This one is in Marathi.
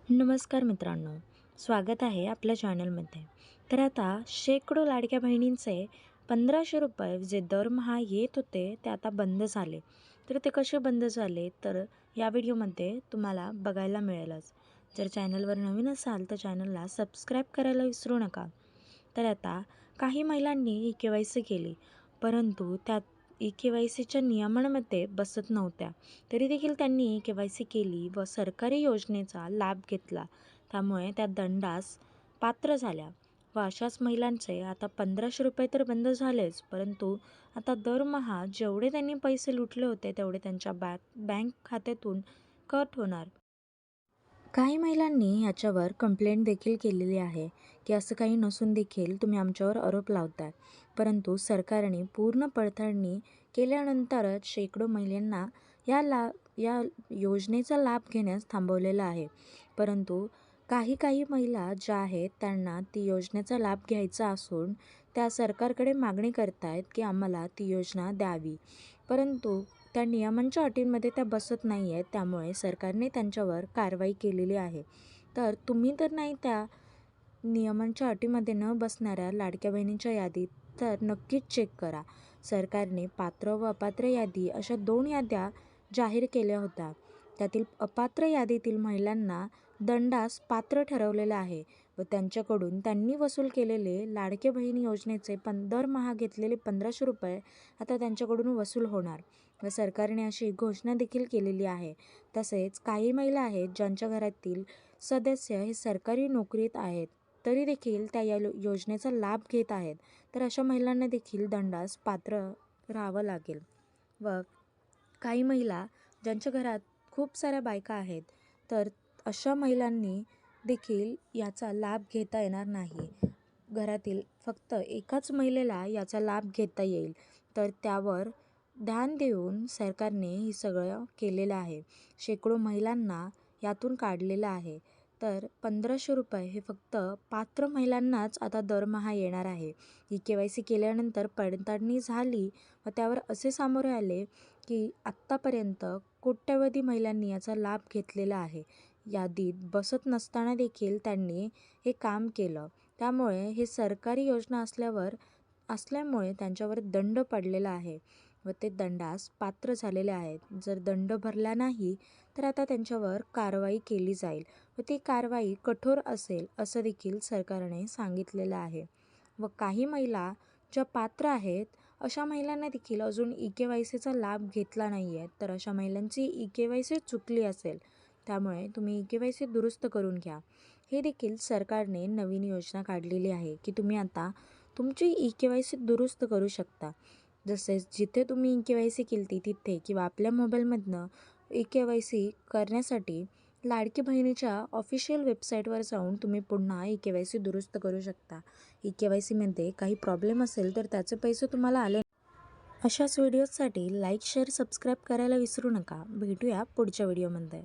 नमस्कार मित्रांनो, स्वागत आहे आपल्या चॅनलमध्ये. तर आता शेकडो लाडक्या बहिणींचे 1,500 रुपये जे दरमहा येत होते ते आता बंद झाले. तर ते कसे बंद झाले तर या व्हिडिओमध्ये तुम्हाला बघायला मिळेलच. जर चॅनलवर नवीन असाल तर चॅनलला सबस्क्राईब करायला विसरू नका. तर आता काही महिलांनी ई-के-वाय-सी केली, परंतु त्यात ई-के-वाय-सीच्या नियमांमध्ये बसत नव्हत्या. तरी देखील त्यांनी ई-के-वाय-सी केली व सरकारी योजनेचा लाभ घेतला. त्यामुळे त्या दंडास पात्र झाल्या व अशाच महिलांचे आता 1,500 रुपये तर बंद झालेच, परंतु आता दरमहा जेवढे त्यांनी पैसे लुटले होते तेवढे त्यांच्या बँक खात्यातून कट होणार. काही महिलांनी याच्यावर कंप्लेंट देखील केलेली आहे की असं काही नसून देखील तुम्ही आमच्यावर आरोप लावताय. परंतु सरकारने पूर्ण पडताळणी केल्यानंतरच शेकडो महिलांना या योजनेचा लाभ घेण्यास थांबवलेला आहे. परंतु काही महिला ज्या आहेत त्यांना ती योजनेचा लाभ घ्यायचा असून त्या सरकारकडे मागणी करतायत की आम्हाला ती योजना द्यावी, परंतु त्या नियमांच्या अटींमध्ये त्या बसत नाही आहेत. त्यामुळे सरकारने त्यांच्यावर कारवाई केलेली आहे. तर तुम्ही तर नाही त्या नियमांच्या अटीमध्ये न बसणाऱ्या लाडक्या बहिणींच्या यादीत तर नक्कीच चेक करा. सरकारने पात्र व अपात्र यादी अशा 2 याद्या जाहीर केल्या होत्या. त्यातील अपात्र यादीतील महिलांना दंडास पात्र ठरवलेलं आहे व त्यांच्याकडून त्यांनी वसूल केलेले लाडक्या बहीण योजनेचे दरमहा घेतलेले 1,500 रुपये आता त्यांच्याकडून वसूल होणार व सरकारने अशी घोषणा देखील केलेली आहे. तसेच काही महिला आहेत ज्यांच्या घरातील सदस्य हे सरकारी नोकरीत आहेत, तरी देखील त्या योजनेचा लाभ घेत आहेत. तर अशा महिलांना देखील दंडास पात्र राहावं लागेल. व काही महिला ज्यांच्या घरात खूप साऱ्या बायका आहेत, तर अशा महिलांनी देखील याचा लाभ घेता येणार नाही. घरातील फक्त एकाच महिलेला याचा लाभ घेता येईल. तर त्यावर ध्यान देऊन सरकारने हे सगळं केलेलं आहे. शेकडो महिलांना यातून काढलेलं आहे. तर 1,500 रुपये हे फक्त पात्र महिलांनाच आता दरमहा येणार आहे. ई-के-वाय-सी केल्यानंतर पडताळणी झाली व त्यावर असे सामोरे आले की आत्तापर्यंत कोट्यवधी महिलांनी याचा लाभ घेतलेला आहे. यादीत बसत नसताना देखील त्यांनी हे काम केलं. त्यामुळे हे सरकारी योजना असल्यामुळे त्यांच्यावर दंड पडलेला आहे व ते दंडास पात्र झालेले आहेत. जर दंड भरला नाही तर आता त्यांच्यावर कारवाई केली जाईल व ती कारवाई कठोर असेल असं देखील सरकारने सांगितलेलं आहे. व काही महिला ज्या पात्र आहेत अशा महिलांना देखील अजून ई-के-वाय-सीचा लाभ घेतला नाही आहे. तर अशा महिलांची ई-के-वाय-सी चुकली असेल, त्यामुळे तुम्ही ई-के-वाय-सी दुरुस्त करून घ्या. हे देखील सरकारने नवीन योजना काढलेली आहे की तुम्ही आता तुमची ई-के-वाय-सी दुरुस्त करू शकता. जसे जिथे तुम्ही ई-के-वाय-सी केली तिथे किंवा आपल्या मोबाईलमधनं ई-के-वाय-सी करण्यासाठी लाडकी बहिणीच्या ऑफिशियल वेबसाईटवर जाऊन तुम्ही पुन्हा ई-के-वाय-सी दुरुस्त करू शकता. ई-के-वाय-सीमध्ये काही प्रॉब्लेम असेल तर त्याचे पैसे तुम्हाला आले. अशाच व्हिडिओसाठी लाईक, शेअर, सबस्क्राईब करायला विसरू नका. भेटूया पुढच्या व्हिडिओमध्ये.